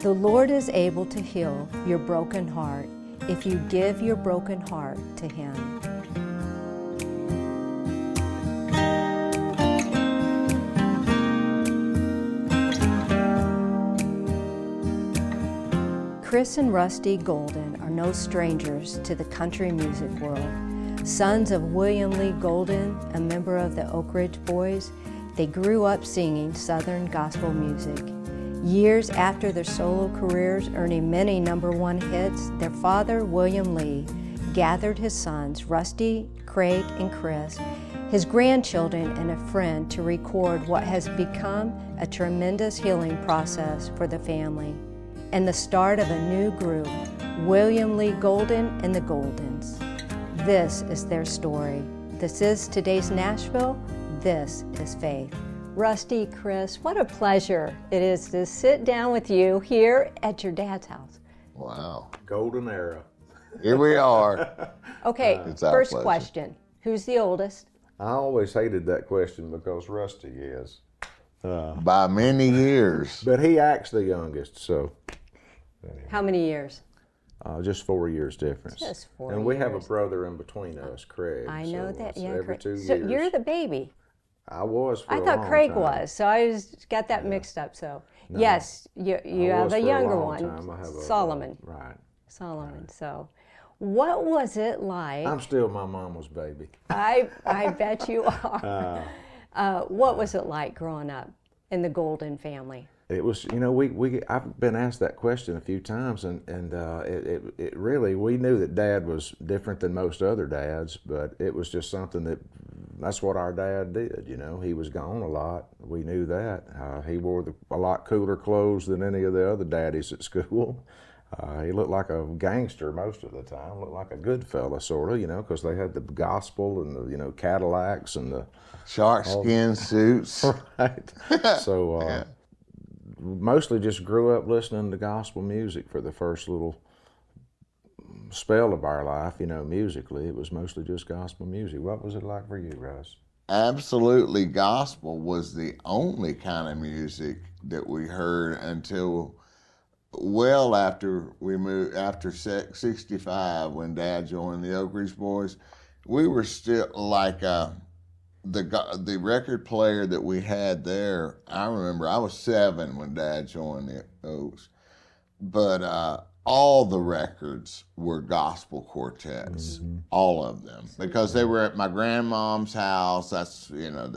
The Lord is able to heal your broken heart if you give your broken heart to Him. Chris and Rusty Golden are no strangers to the country music world. Sons of William Lee Golden, a member of the Oak Ridge Boys, they grew up singing Southern gospel music. Years after their solo careers earning many #1 hits, their father, William Lee, gathered his sons, Rusty, Craig, and Chris, his grandchildren, and a friend to record what has become a tremendous healing process for the family and the start of a new group, William Lee Golden and the Goldens. This is their story. This is today's Nashville. This is Faith. Rusty, Chris, what a pleasure it is to sit down with you here at your dad's house. Wow. Golden era. Here we are. Okay, It's our first pleasure. question. Who's the oldest? I always hated that question because Rusty is. By many years. But he acts the youngest, so How many years? just 4 years difference. Just 4 And we have a years. brother in between us, Craig. I know so that, it's yeah. every Craig. 2 So years. you're the baby. I was for I a thought long Craig time. was, so I got that mixed up. So No. yes, you I have was a for younger long one, time. I have a, Solomon. Right. Solomon. So, what was it like? I'm still my mama's baby. I bet you are. What was it like growing up in the Golden family? It was, you know, I've been asked that question a few times, and it really, we knew that Dad was different than most other dads, but it was just something that's what our dad did, you know. He was gone a lot. We knew that. He wore a lot cooler clothes than any of the other daddies at school. He looked like a gangster most of the time, looked like a good fella, sort of, you know, because they had the gospel and the, you know, Cadillacs and the... Shark skin suits. Right. So... Yeah. Mostly just grew up listening to gospel music for the first little spell of our life, you know, musically. It was mostly just gospel music. What was it like for you, Russ? Absolutely, gospel was the only kind of music that we heard until well after we moved, after 65, when Dad joined the Oak Ridge Boys. We were still like... The record player that we had there, I remember I was 7 when Dad joined the Oaks, but all the records were gospel quartets, all of them, because they were at my grandmom's house. That's, you know,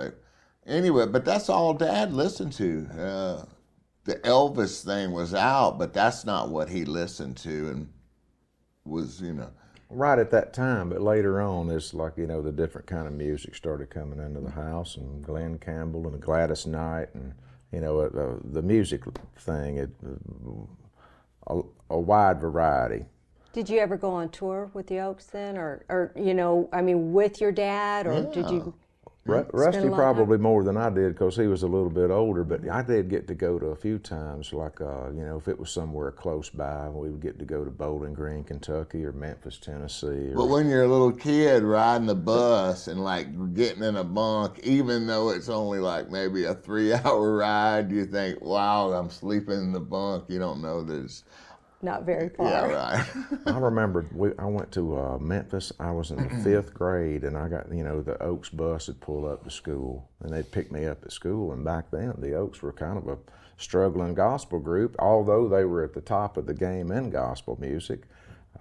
anyway, but that's all Dad listened to. The Elvis thing was out, but that's not what he listened to and was, you know. Right at that time, but later on, it's like, you know, the different kind of music started coming into the house, and Glenn Campbell and Gladys Knight, and, you know, the music thing, a wide variety. Did you ever go on tour with the Oaks then, or you know, I mean, with your dad, or did you? Rusty probably more than I did because he was a little bit older, but I did get to go to a few times, like, you know, if it was somewhere close by, we would get to go to Bowling Green, Kentucky, or Memphis, Tennessee. But when you're a little kid riding the bus and like getting in a bunk, even though it's only like maybe a 3-hour ride, you think, wow, I'm sleeping in the bunk. You don't know that it's... Not very far. Yeah, right. I remember I went to Memphis. I was in the 5th grade, and I got, you know, the Oaks bus would pull up to school, and they'd pick me up at school. And back then, the Oaks were kind of a struggling gospel group, although they were at the top of the game in gospel music.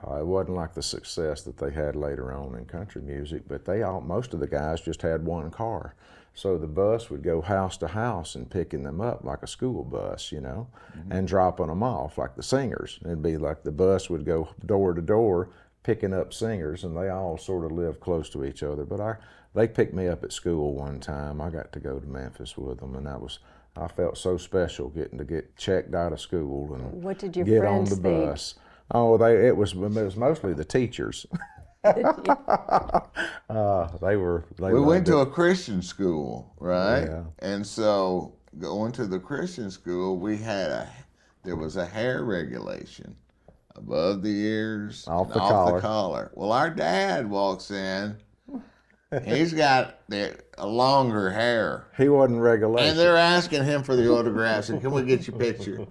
It wasn't like the success that they had later on in country music, but most of the guys just had one car. So the bus would go house to house and picking them up like a school bus, you know, and dropping them off like the singers. It'd be like the bus would go door to door picking up singers, and they all sort of lived close to each other. But they picked me up at school one time. I got to go to Memphis with them, and I felt so special getting to get checked out of school and What did your get friends on the think? bus. Oh, it was mostly the teachers. We went to a Christian school, right? Yeah. And so going to the Christian school, there was a hair regulation above the ears, Off and the off the collar. collar. Well, our dad walks in. He's got a longer hair. He wasn't regulation. And they're asking him for the autographs, and can we get your picture?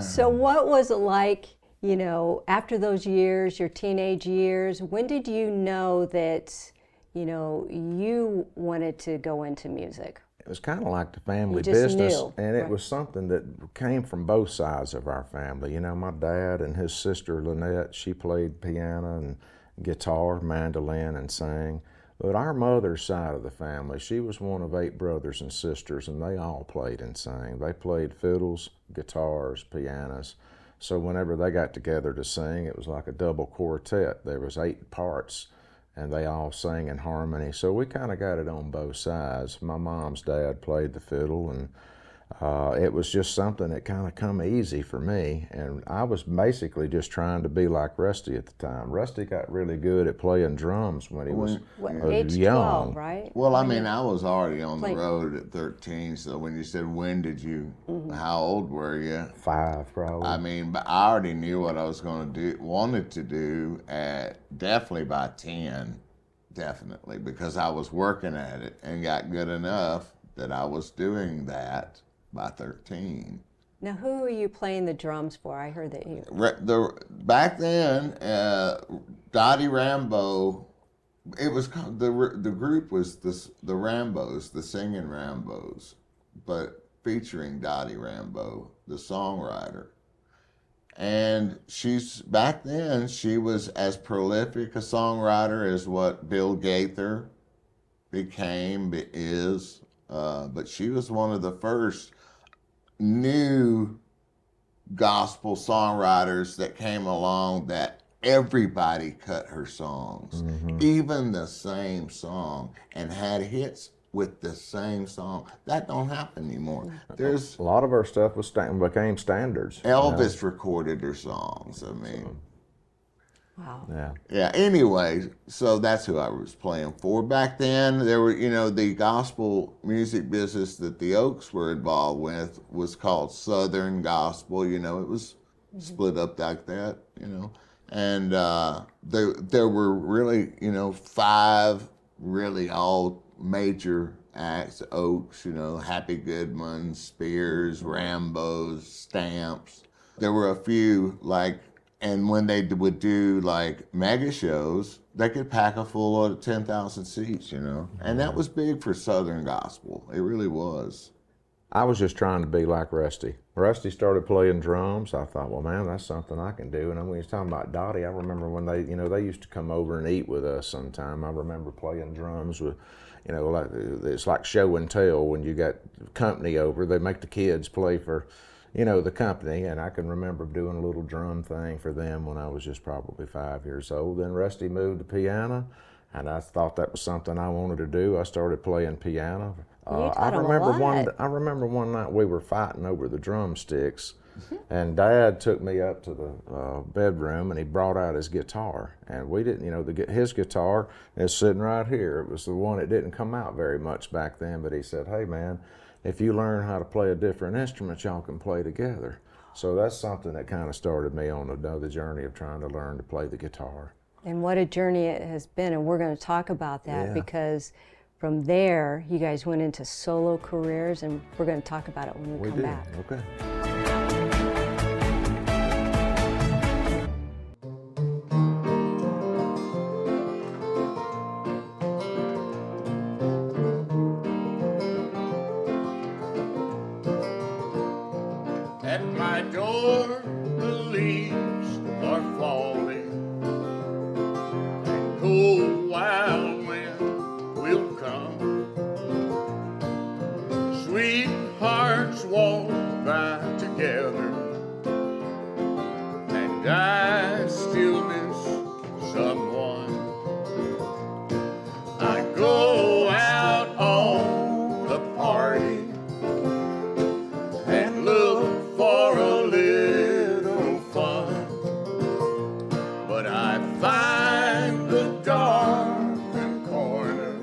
So what was it like, you know, after those years, your teenage years? When did you know that, you know, you wanted to go into music? It was kind of like the family just business, knew, and it right. was something that came from both sides of our family. You know, my dad and his sister Lynette, she played piano and guitar, mandolin, and sang. But our mother's side of the family, she was one of 8 brothers and sisters, and they all played and sang. They played fiddles, guitars, pianos. So whenever they got together to sing, it was like a double quartet. There was 8 parts, and they all sang in harmony. So we kind of got it on both sides. My mom's dad played the fiddle, and it was just something that kind of come easy for me. And I was basically just trying to be like Rusty at the time. Rusty got really good at playing drums when he was age young. 12, right? Well, I mean, I was already on the Like- road at 13, so when you said, when did you, how old were you? 5 probably. I mean, but I already knew what I was going to do, wanted to do definitely by 10, definitely, because I was working at it and got good enough that I was doing that by 13. Now, who are you playing the drums for? I heard that you... Back then, Dottie Rambo, it was called, the group was the Rambos, the singing Rambos, but featuring Dottie Rambo, the songwriter. And back then, she was as prolific a songwriter as what Bill Gaither is, but she was one of the first new gospel songwriters that came along that everybody cut her songs, even the same song, and had hits with the same song. That don't happen anymore. There's a lot of our stuff became standards. Elvis recorded her songs. I mean, Wow. Yeah. yeah. Anyway, so that's who I was playing for. Back then, there were, you know, the gospel music business that the Oaks were involved with was called Southern Gospel. You know, it was split up like that. You know, and there were really, you know, 5 really all major acts: Oaks, you know, Happy Goodman, Spears, Rambo's, Stamps. There were a few like. And when they would do like mega shows, they could pack a full of 10,000 seats, you know. And that was big for Southern gospel. It really was. I was just trying to be like Rusty. Rusty started playing drums. I thought, well, man, that's something I can do. And when he was talking about Dottie, I remember when they, you know, they used to come over and eat with us sometime. I remember playing drums with, you know, like it's like show and tell when you got company over. They make the kids play for, you know, the company, and I can remember doing a little drum thing for them when I was just probably 5 years old. Then Rusty moved to piano, and I thought that was something I wanted to do. I started playing piano. I remember one night we were fighting over the drumsticks, and Dad took me up to the bedroom, and he brought out his guitar, and we didn't, you know, his guitar is sitting right here. It was the one that didn't come out very much back then, but he said, "Hey, man, if you learn how to play a different instrument, y'all can play together." So that's something that kind of started me on another journey of trying to learn to play the guitar. And what a journey it has been, and we're going to talk about that because from there, you guys went into solo careers, and we're going to talk about it when we come back. Okay. At my door, the leaves are falling, and cold wild wind will come. Sweethearts walk by together, and I still miss someone. I go out on a party and look for a little fun, but I find the darkened corner,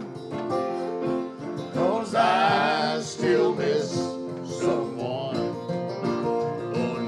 'cause I still miss someone. Oh,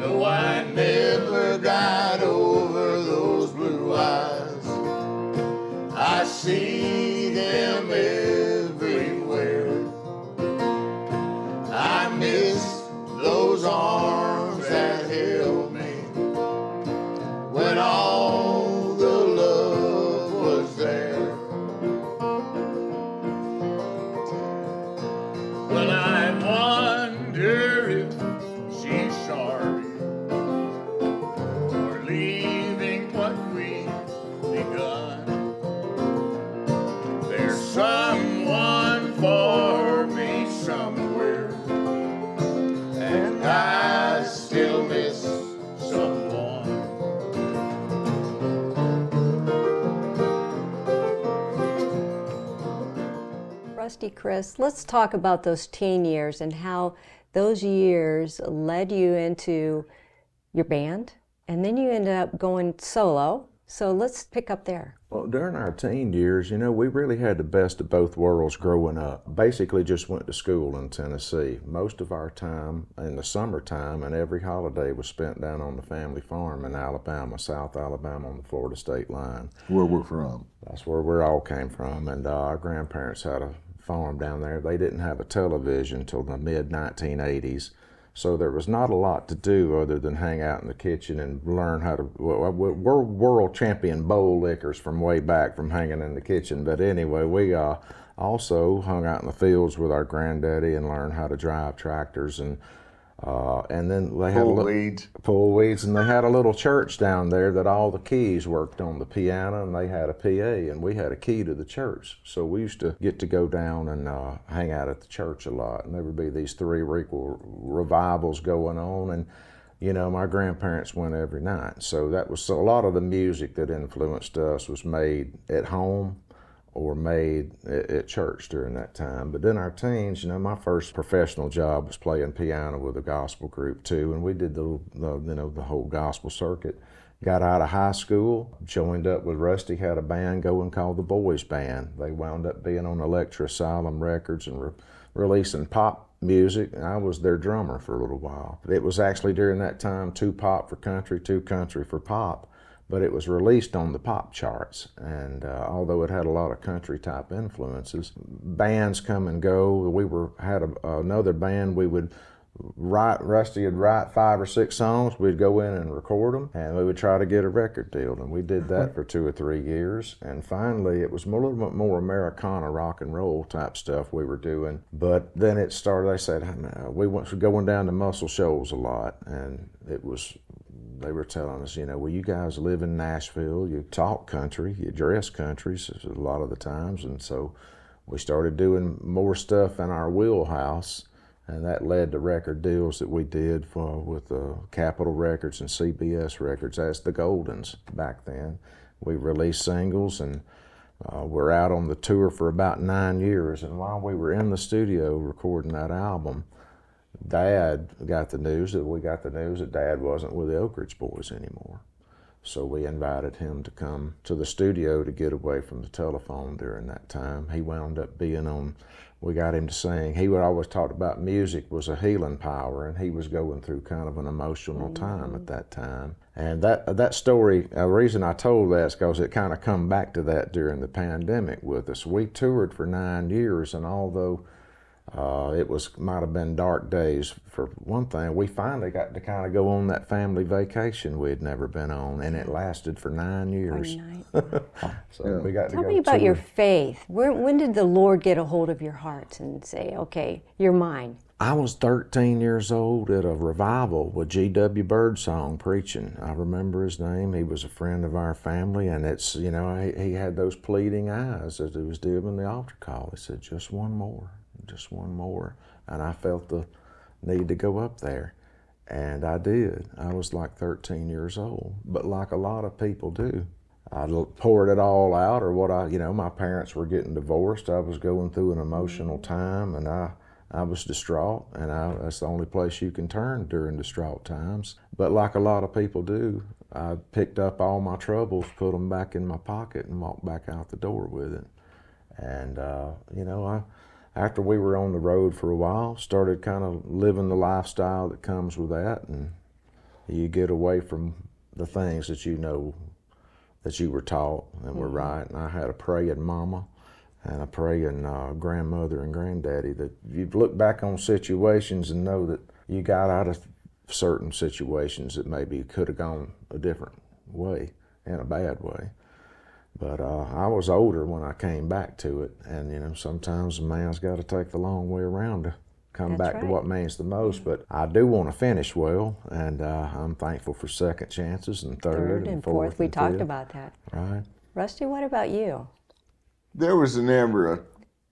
Rusty, Chris, let's talk about those teen years and how those years led you into your band, and then you ended up going solo. So let's pick up there. Well, during our teen years, you know, we really had the best of both worlds growing up. Basically just went to school in Tennessee. Most of our time in the summertime and every holiday was spent down on the family farm in Alabama, South Alabama on the Florida state line. Where we're from. That's where we all came from, and our grandparents had a farm down there. They didn't have a television until the mid-1980s. So there was not a lot to do other than hang out in the kitchen and learn how to, we're world champion bowl lickers from way back from hanging in the kitchen. But anyway, we also hung out in the fields with our granddaddy and learned how to drive tractors, and then they had pull weeds, and they had a little church down there that all the keys worked on the piano, and they had a PA, and we had a key to the church. So we used to get to go down and hang out at the church a lot, and there would be these 3 equal revivals going on, and you know, my grandparents went every night. So that was, so a lot of the music that influenced us was made at home or made at church during that time. But in our teens, you know, my first professional job was playing piano with a gospel group too, and we did the whole gospel circuit. Got out of high school, joined up with Rusty, had a band going called the Boys Band. They wound up being on Electra Asylum Records and releasing pop music, and I was their drummer for a little while. It was actually during that time 2 pop for country, 2 country for pop. But it was released on the pop charts, and although it had a lot of country type influences, bands come and go. We had another band. We would Rusty would write 5 or 6 songs. We'd go in and record them, and we would try to get a record deal. And we did that for 2 or 3 years. And finally, it was a little bit more Americana rock and roll type stuff we were doing. But then it started. They said we went going down to Muscle Shoals a lot, and it was. They were telling us, you know, well, you guys live in Nashville, you talk country, you dress country a lot of the times, and so we started doing more stuff in our wheelhouse, and that led to record deals that we did with Capitol Records and CBS Records as the Goldens back then. We released singles, and we're out on the tour for about 9 years, and while we were in the studio recording that album, Dad got the news that Dad wasn't with the Oak Ridge Boys anymore. So we invited him to come to the studio to get away from the telephone during that time. He wound up being we got him to sing. He would always talk about music was a healing power, and he was going through kind of an emotional time at that time. And that story, a reason I told that is because it kind of come back to that during the pandemic with us. We toured for 9 years, and although it might have been dark days. For one thing, we finally got to kind of go on that family vacation we had never been on, and it lasted for 9 years. So we got to go. Tell me about your faith. When did the Lord get a hold of your heart and say, okay, you're mine? I was 13 years old at a revival with G.W. Birdsong preaching. I remember his name. He was a friend of our family, and it's, you know, he had those pleading eyes as he was doing the altar call. He said, just one more. Just one more, and I felt the need to go up there, and I did. I was like 13 years old, but like a lot of people do, I poured it all out, or my parents were getting divorced. I was going through an emotional time, and I was distraught, and that's the only place you can turn during distraught times. But like a lot of people do, I picked up all my troubles, put them back in my pocket, and walked back out the door with it. And after we were on the road for a while, started kind of living the lifestyle that comes with that, and you get away from the things that you know that you were taught and were right. And I had a praying mama and a praying grandmother and granddaddy that you look back on situations and know that you got out of certain situations that maybe could have gone a different way, in a bad way. But I was older when I came back to it, and sometimes a man's got to take the long way around to come back to what means the most. But I do want to finish well, and I'm thankful for second chances and third and fourth. We talked about that. Right. Rusty, what about you? There was never a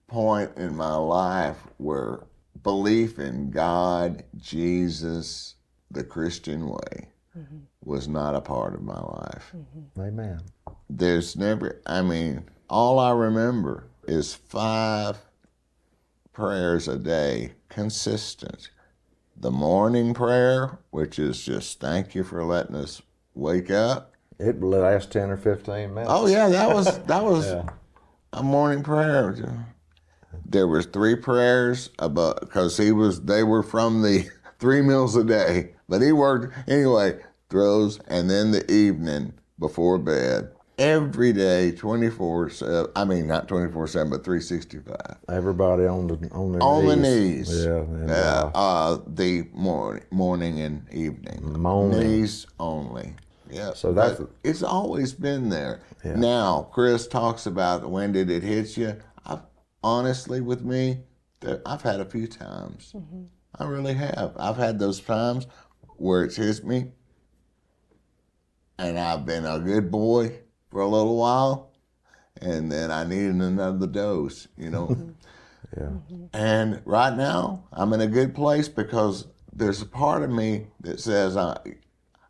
point in my life where belief in God, Jesus, the Christian way was not a part of my life. Amen. There's never, all I remember is 5 prayers a day, consistent. The morning prayer, which is just thank you for letting us wake up. It lasts 10 or 15 minutes. Oh yeah, that was Yeah. a morning prayer. There was 3 prayers about because they were from the 3 meals a day, but he worked anyway. Throws and then the evening before bed every day, 24/7. I mean, not 24/7, but 365. Everybody on their On the knees. knees. Yeah. And, The morning and evening. Moaning. Knees only. Yeah. So that's it's always been there. Yeah. Now, Chris talks about when did it hit you. Honestly, with me, I've had a few times. I really have. I've had those times where it's hit me, and I've been a good boy for a little while, and then I needed another dose, you know. Yeah. And right now, I'm in a good place because there's a part of me that says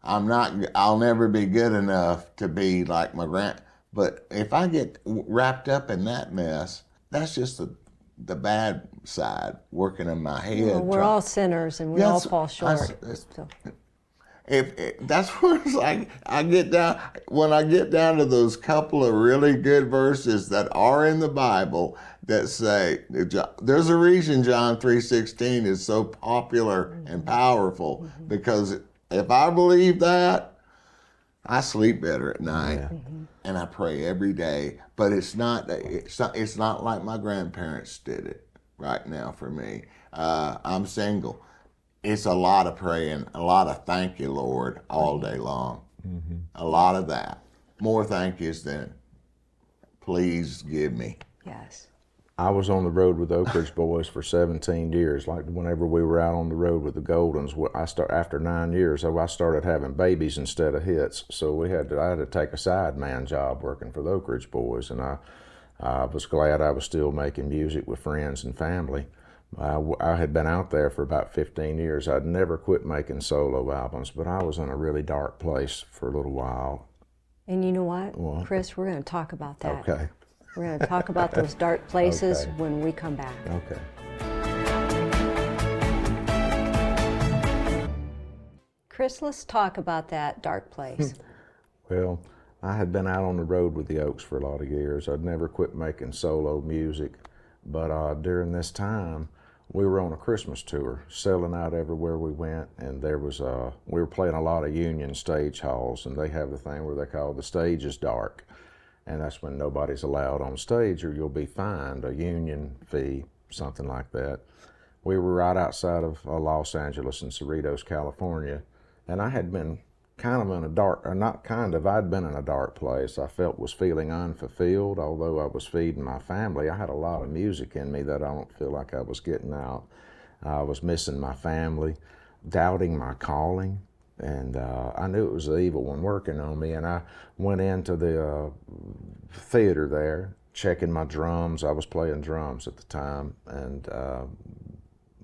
I'll never be good enough to be like my but if I get wrapped up in that mess, that's just the bad side working in my head. Well, we're all sinners and we all fall short. So. If that's where it's like I get down when I get down to those couple of really good verses that are in the Bible that say there's a reason John 3:16 is so popular and powerful, because if I believe that, I sleep better at night. And I pray every day, but it's not like my grandparents did it right now for me. I'm single. It's a lot of praying, a lot of thank you, Lord, all day long. A lot of that. More thank yous than please give me. Yes. I was on the road with the Oak Ridge Boys for 17 years. Like whenever we were out on the road with the Goldens, after 9 years, I started having babies instead of hits. So I had to take a sideman job working for the Oak Ridge Boys, and I was glad I was still making music with friends and family. I had been out there for about 15 years. I'd never quit making solo albums, but I was in a really dark place for a little while. And you know what, Chris, we're going to talk about that. Okay. We're going to talk about those dark places when we come back. Okay. Chris, let's talk about that dark place. Well, I had been out on the road with the Oaks for a lot of years. I'd never quit making solo music, but during this time, we were on a Christmas tour, selling out everywhere we went, and there was we were playing a lot of union stage halls, and they have the thing where they call the stage is dark. And that's when nobody's allowed on stage or you'll be fined a union fee, something like that. We were right outside of Los Angeles in Cerritos, California, and I had been kind of in a dark, or not kind of, I'd been in a dark place. I was feeling unfulfilled, although I was feeding my family. I had a lot of music in me that I don't feel like I was getting out. I was missing my family, doubting my calling. And I knew it was the evil one working on me, and I went into the theater there, checking my drums. I was playing drums at the time, and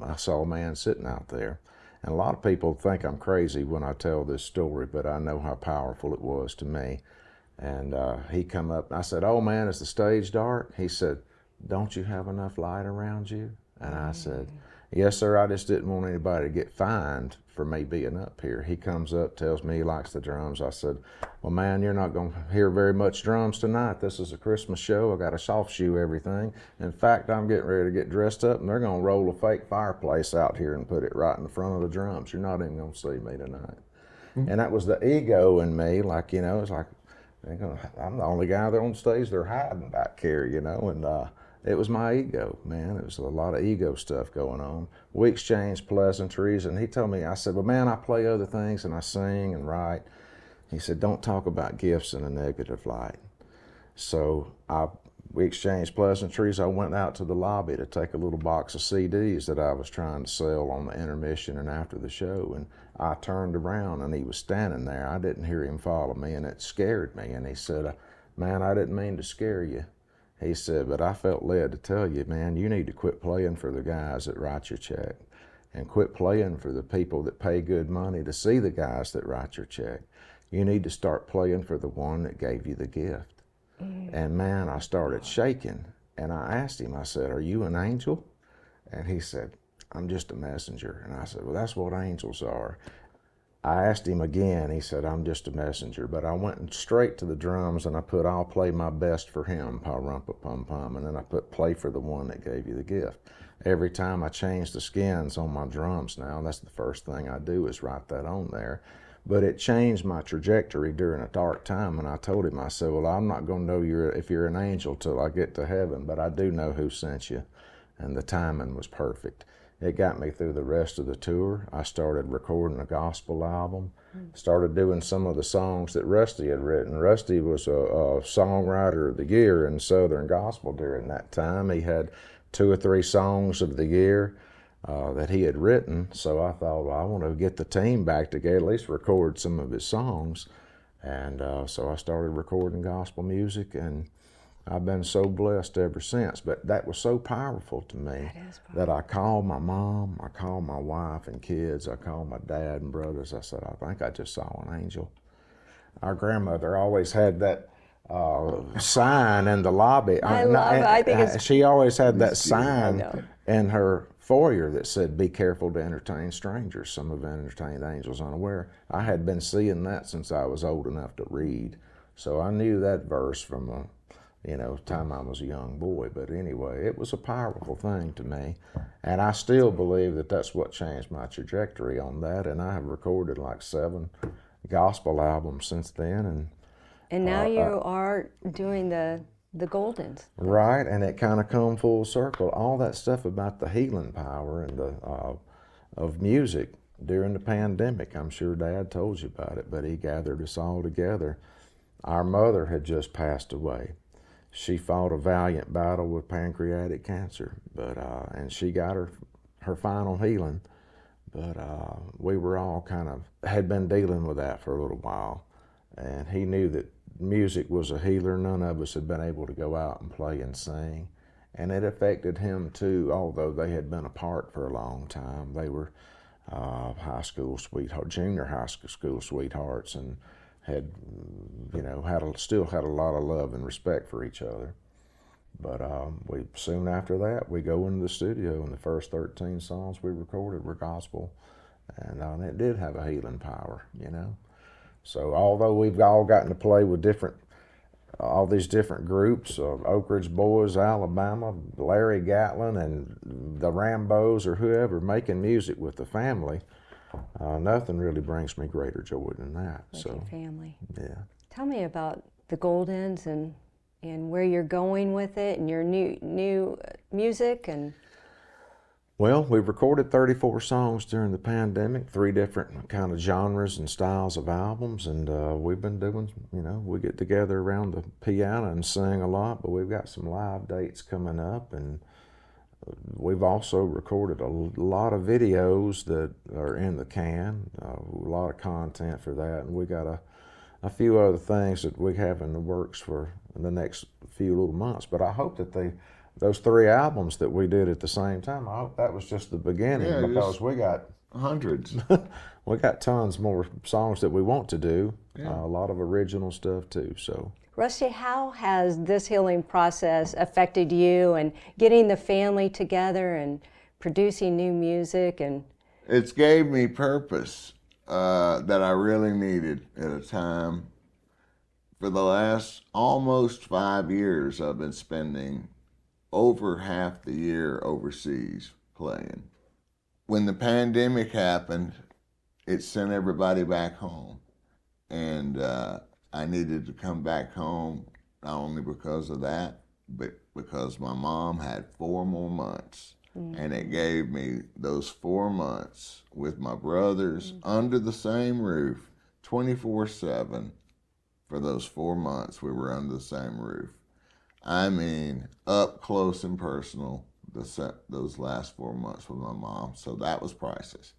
I saw a man sitting out there. And a lot of people think I'm crazy when I tell this story, but I know how powerful it was to me. And he come up, and I said, "Oh man, is the stage dark?" He said, "Don't you have enough light around you?" And I said, "Yes, sir, I just didn't want anybody to get fined for me being up here." He comes up, tells me he likes the drums. I said, "Well, man, you're not going to hear very much drums tonight. This is a Christmas show. I got to soft shoe everything. In fact, I'm getting ready to get dressed up, and they're going to roll a fake fireplace out here and put it right in the front of the drums. You're not even going to see me tonight." And that was the ego in me, like, you know, it's like, I'm the only guy there on stage they're hiding back here, you know, and it was my ego, man. It was a lot of ego stuff going on. We exchanged pleasantries, and he told me, I said, "Well, man, I play other things, and I sing and write." He said, "Don't talk about gifts in a negative light." So we exchanged pleasantries. I went out to the lobby to take a little box of CDs that I was trying to sell on the intermission and after the show, and I turned around, and he was standing there. I didn't hear him follow me, and it scared me. And he said, "Man, I didn't mean to scare you." He said, "But I felt led to tell you, man, you need to quit playing for the guys that write your check and quit playing for the people that pay good money to see the guys that write your check. You need to start playing for the one that gave you the gift." And man, I started shaking, and I asked him, I said, "Are you an angel?" And he said, I'm just a messenger. And I said, well, that's what angels are. I asked him again. He said, I'm just a messenger. But I went straight to the drums and I put, I'll play my best for him, pa-rum-pa-pum-pum. And then I put, play for the one that gave you the gift. Every time I change the skins on my drums now, that's the first thing I do is write that on there. But it changed my trajectory during a dark time. And I told him, I said, well, I'm not going to know if you're an angel till I get to heaven, but I do know who sent you. And the timing was perfect. It got me through the rest of the tour. I started recording a gospel album, started doing some of the songs that Rusty had written. Rusty was a songwriter of the year in Southern gospel during that time. He had 2 or 3 songs of the year that he had written. So I thought, well, I want to get the team back together, at least record some of his songs. And so I started recording gospel music, and I've been so blessed ever since. But that was so powerful to me that I called my mom, I called my wife and kids, I called my dad and brothers. I said, I think I just saw an angel. Our grandmother always had that sign in the lobby. I love it. I think it's... She always had that sign in her foyer that said, be careful to entertain strangers. Some have entertained angels unaware. I had been seeing that since I was old enough to read. So I knew that verse from time I was a young boy. But anyway, it was a powerful thing to me. And I still believe that that's what changed my trajectory on that. And I have recorded like 7 gospel albums since then. And now you are doing the Goldens. Right, and it kind of come full circle. All that stuff about the healing power and the of music during the pandemic. I'm sure Dad told you about it, but he gathered us all together. Our mother had just passed away. She fought a valiant battle with pancreatic cancer, but and she got her final healing. But we were all had been dealing with that for a little while, and he knew that music was a healer. None of us had been able to go out and play and sing, and it affected him too. Although they had been apart for a long time, they were junior high school sweethearts, and had still had a lot of love and respect for each other. But soon after that, we go into the studio, and the first 13 songs we recorded were gospel, and it did have a healing power, So although we've all gotten to play with all these different groups, Oak Ridge Boys, Alabama, Larry Gatlin, and the Rambos, or whoever, making music with the family, nothing really brings me greater joy than that. With your family. Yeah. Tell me about the Goldens and where you're going with it, and your new music. And well, we recorded 34 songs during the pandemic, 3 different kind of genres and styles of albums, and we've been doing, we get together around the piano and sing a lot, but we've got some live dates coming up, and we've also recorded a lot of videos that are in the can, a lot of content for that, and we got a few other things that we have in the works for the next few little months. But I hope that those 3 albums that we did at the same time, I hope that was just the beginning, because we got hundreds. We got tons more songs that we want to do, a lot of original stuff too. So, Rusty, how has this healing process affected you and getting the family together and producing new music? And it's gave me purpose that I really needed at a time. For the last almost 5 years, I've been spending over half the year overseas playing. When the pandemic happened, it sent everybody back home. And I needed to come back home, not only because of that, but because my mom had 4 more months. And it gave me those 4 months with my brothers under the same roof, 24/7. For those 4 months, we were under the same roof. I mean, up close and personal, those last 4 months with my mom. So that was priceless.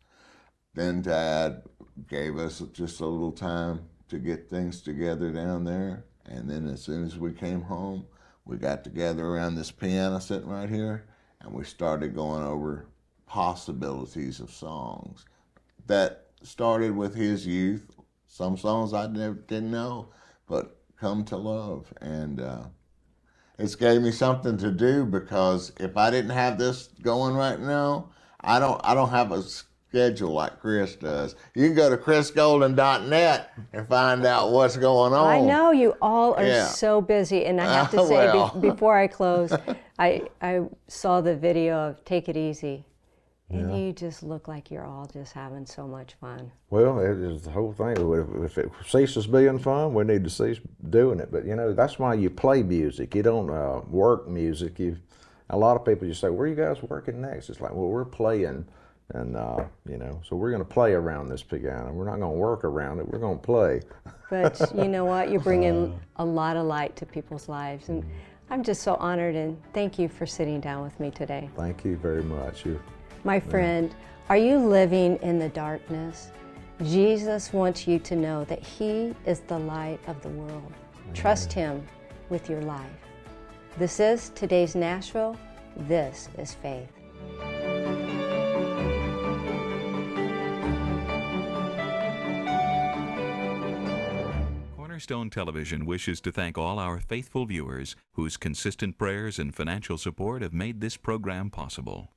Then Dad gave us just a little time to get things together down there. And then as soon as we came home, we got together around this piano sitting right here, and we started going over possibilities of songs that started with his youth. Some songs I didn't know, but come to love. And It's gave me something to do, because if I didn't have this going right now, I don't have a schedule like Chris does. You can go to chrisgolden.net and find out what's going on. I know you all are Yeah. so busy, and I have to say Well. before I close, I saw the video of Take It Easy, and Yeah. you just look like you're all just having so much fun. Well, it is the whole thing. If it ceases being fun, we need to cease doing it. But you know, that's why you play music. You don't work music. A lot of people just say, "Where are you guys working next?" It's like, well, we're playing, and you know, so we're going to play around this piano. We're not going to work around it. We're going to play. But you know what? You're bringing a lot of light to people's lives, and I'm just so honored, and thank you for sitting down with me today. Thank you very much. My friend, are you living in the darkness? Jesus wants you to know that He is the light of the world. Trust Him with your life. This is today's Nashville. This is faith. Cornerstone Television wishes to thank all our faithful viewers whose consistent prayers and financial support have made this program possible.